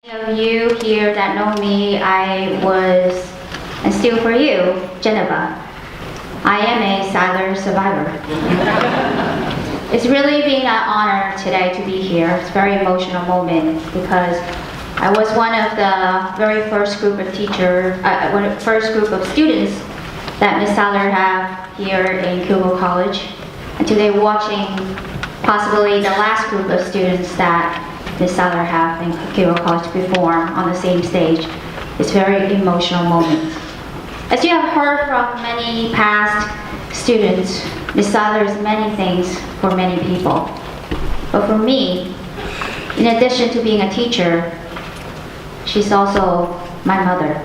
Many of you here that know me, and still for you, Geneva. I am a Siler survivor. It's really been an honor today to be here. It's a very emotional moment because I was one of the very first group of students that Ms. Siler have here in Kilgore College. And today watching possibly the last group of students that Ms. Sandra have in Geneva College perform on the same stage. It's a very emotional moment. As you have heard from many past students, Ms. Sandra is many things for many people. But for me, in addition to being a teacher, she's also my mother.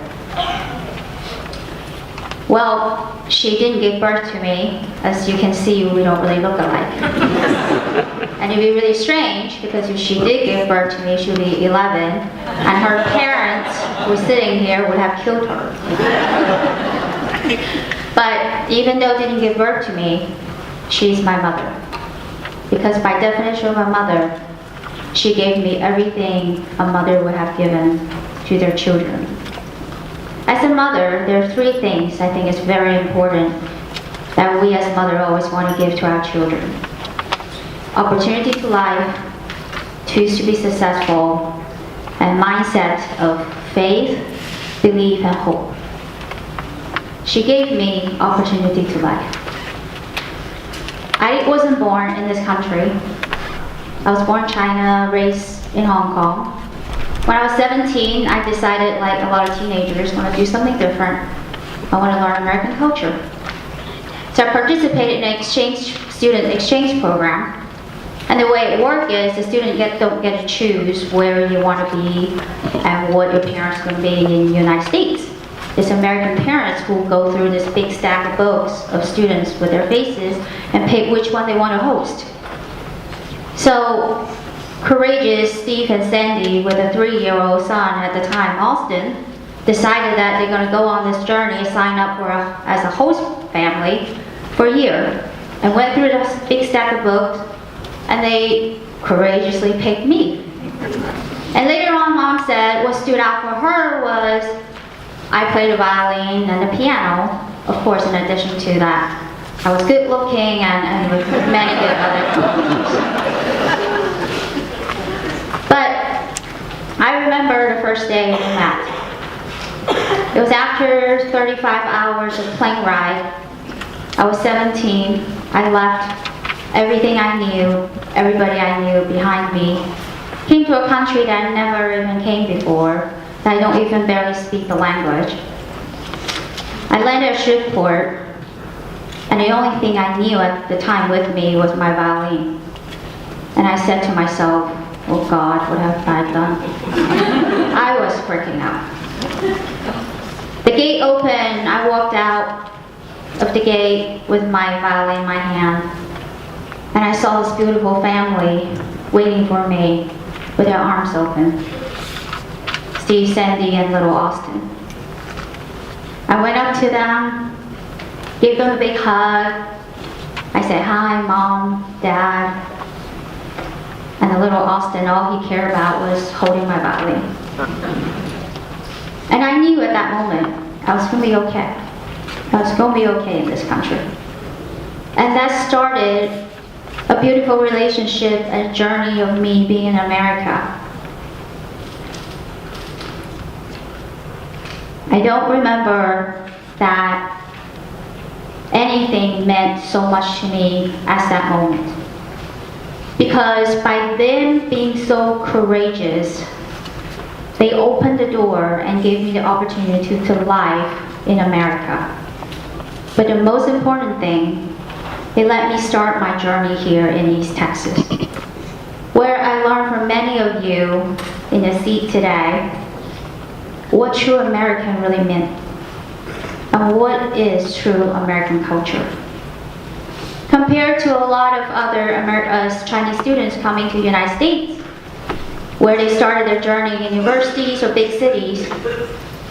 Well, she didn't give birth to me. As you can see, we don't really look alike. And it'd be really strange because if she did give birth to me, she'd be 11, and her parents, who are sitting here, would have killed her. But even though she didn't give birth to me, she's my mother. Because by definition of a mother, she gave me everything a mother would have given to their children. As a mother, there are three things I think is very important that we as mother always want to give to our children. Opportunity to life, choose to be successful, and mindset of faith, belief, and hope. She gave me opportunity to life. I wasn't born in this country. I was born in China, raised in Hong Kong. When I was 17, I decided, like a lot of teenagers, I want to do something different. I want to learn American culture. So I participated in an student exchange program. And the way it works is the student don't get to choose where you want to be and what your parents are going to be in the United States. It's American parents who go through this big stack of books of students with their faces and pick which one they want to host. So courageous Steve and Sandy, with a 3-year-old son at the time, Austin, decided that they're going to go on this journey and sign up as a host family for a year, and went through this big stack of books, and they courageously picked me. And later on, Mom said what stood out for her was I played the violin and the piano. Of course, in addition to that, I was good looking and with many good other qualities. But I remember the first day we met. It was after 35 hours of plane ride. I was 17. I left everything I knew, everybody I knew behind me. Came to a country that I never even came before, that I don't even barely speak the language. I landed at Shreveport, and the only thing I knew at the time with me was my violin. And I said to myself, oh God, what have I done? I was freaking out. The gate opened, I walked out of the gate with my violin in my hand, and I saw this beautiful family waiting for me with their arms open. Steve, Sandy, and little Austin. I went up to them, gave them a big hug. I said, hi, Mom, Dad. And the little Austin, all he cared about was holding my violin. And I knew at that moment I was going to be okay. I was going to be okay in this country. And that started a beautiful relationship, a journey of me being in America. I don't remember that anything meant so much to me at that moment. Because by them being so courageous, they opened the door and gave me the opportunity to live in America. But the most important thing, they let me start my journey here in East Texas, where I learned from many of you in the seat today what true American really meant and what is true American culture. Compared to a lot of other Chinese students coming to the United States, where they started their journey in universities or big cities,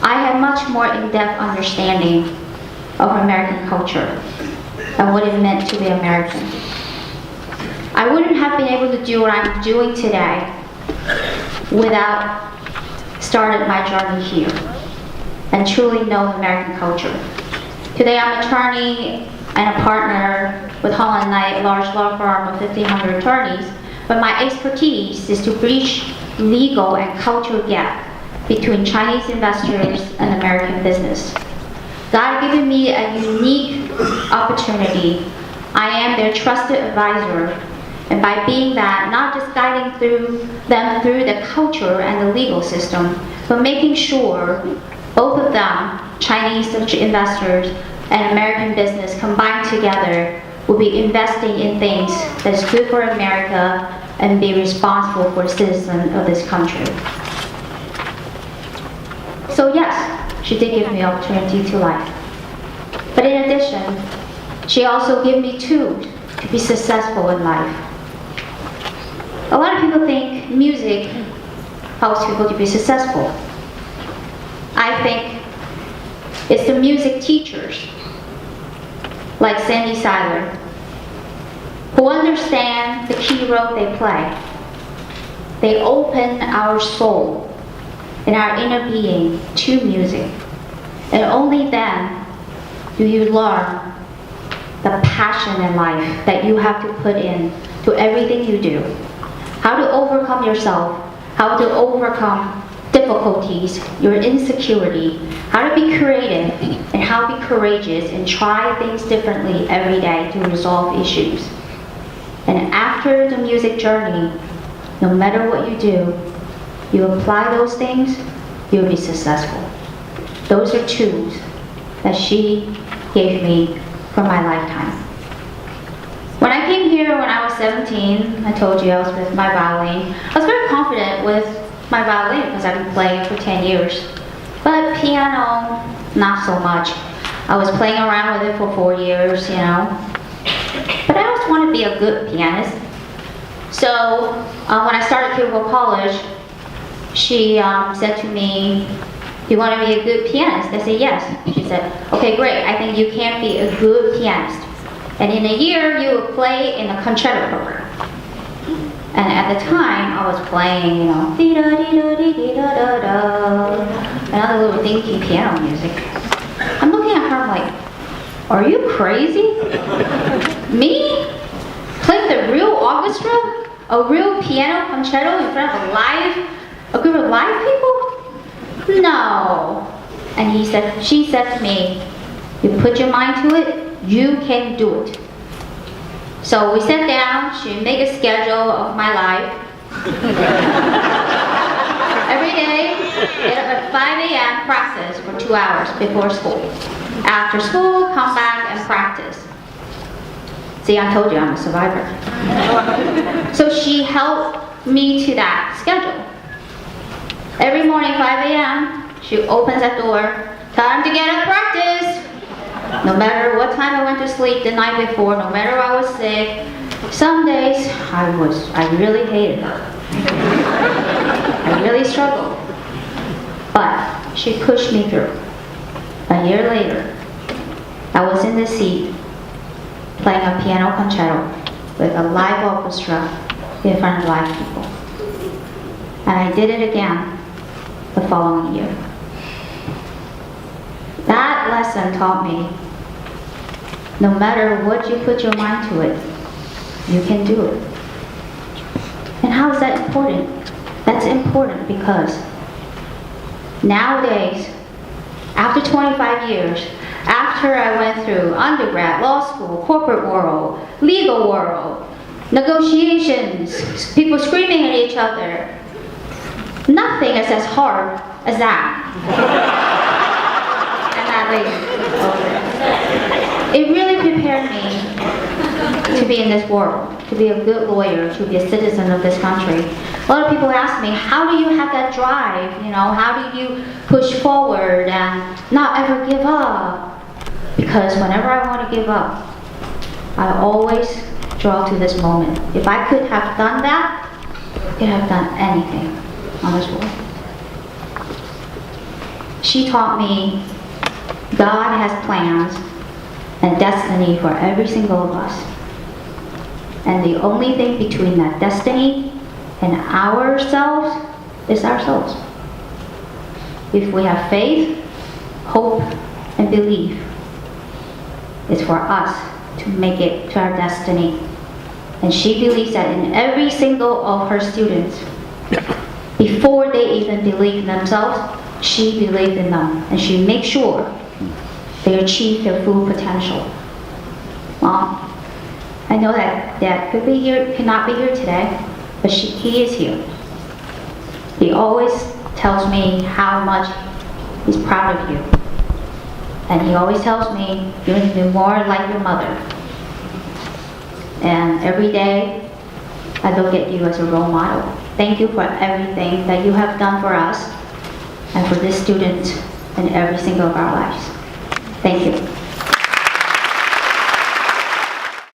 I have much more in-depth understanding of American culture and what it meant to be American. I wouldn't have been able to do what I'm doing today without started my journey here and truly know American culture. Today I'm an attorney and a partner with Holland Knight, a large law firm of 1,500 attorneys, but my expertise is to bridge legal and cultural gap between Chinese investors and American business. God has given me a unique opportunity. I am their trusted advisor, and by being that, not just guiding them through the culture and the legal system, but making sure both of them, Chinese investors and American business combined together, will be investing in things that's good for America and be responsible for citizens of this country. So yes, she did give me opportunity to life. But in addition, she also gave me tools to be successful in life. A lot of people think music helps people to be successful. I think it's the music teachers, like Sandra Siler, who understand the key role they play. They open our soul and our inner being to music. And only then do you learn the passion in life that you have to put in to everything you do. How to overcome yourself, how to overcome difficulties, your insecurity, how to be creative, and how to be courageous and try things differently every day to resolve issues. And after the music journey, no matter what you do, you apply those things, you'll be successful. Those are tools that she gave me for my lifetime. When I came here when I was 17, I told you I was with my violin. I was very confident with my violin because I've been playing for 10 years. But piano, not so much. I was playing around with it for 4 years, you know. But I always wanted to be a good pianist. So when I started Kilgore College, she said to me, "Do you want to be a good pianist?" I said, "Yes." She said, "Okay, great. I think you can be a good pianist. And in a year, you will play in a concerto program." And at the time, I was playing, you know, dee-da-dee-da-dee-dee-da-da-da, and other little dinky piano music. I'm looking at her, I'm like, "Are you crazy? Me? Playing the real orchestra? A real piano concerto in front of a group of live people? No." And she said to me, "You put your mind to it, you can do it." So we sat down, she made a schedule of my life. Every day, at 5 a.m., practice for 2 hours before school. After school, come back and practice. See, I told you I'm a survivor. So she helped me to that schedule. Every morning, 5 a.m., she opens that door. "Time to get up, practice." No matter what time I went to sleep the night before, no matter I was sick, some days I really hated her. I really struggled. But she pushed me through. A year later, I was in the seat playing a piano concerto with a live orchestra in front of live people. And I did it again the following year. That lesson taught me, no matter what you put your mind to it, you can do it. And how is that important? That's important because nowadays, after 25 years, after I went through undergrad, law school, corporate world, legal world, negotiations, people screaming at each other, nothing is as hard as that. It really prepared me to be in this world, to be a good lawyer, to be a citizen of this country. A lot of people ask me, how do you have that drive? You know, how do you push forward and not ever give up? Because whenever I want to give up, I always draw to this moment. If I could have done that, I could have done anything on this world. She taught me God has plans and destiny for every single of us. And the only thing between that destiny and ourselves is ourselves. if we have faith, hope, and belief, it's for us to make it to our destiny. And she believes that in every single of her students, before they even believe in themselves, she believed in them. And she makes sure they achieve their full potential. Mom, I know that Dad cannot be here today, but he is here. He always tells me how much he's proud of you. And he always tells me, you're going to be more like your mother. And every day, I look at you as a role model. Thank you for everything that you have done for us and for this student in every single of our lives. Thank you.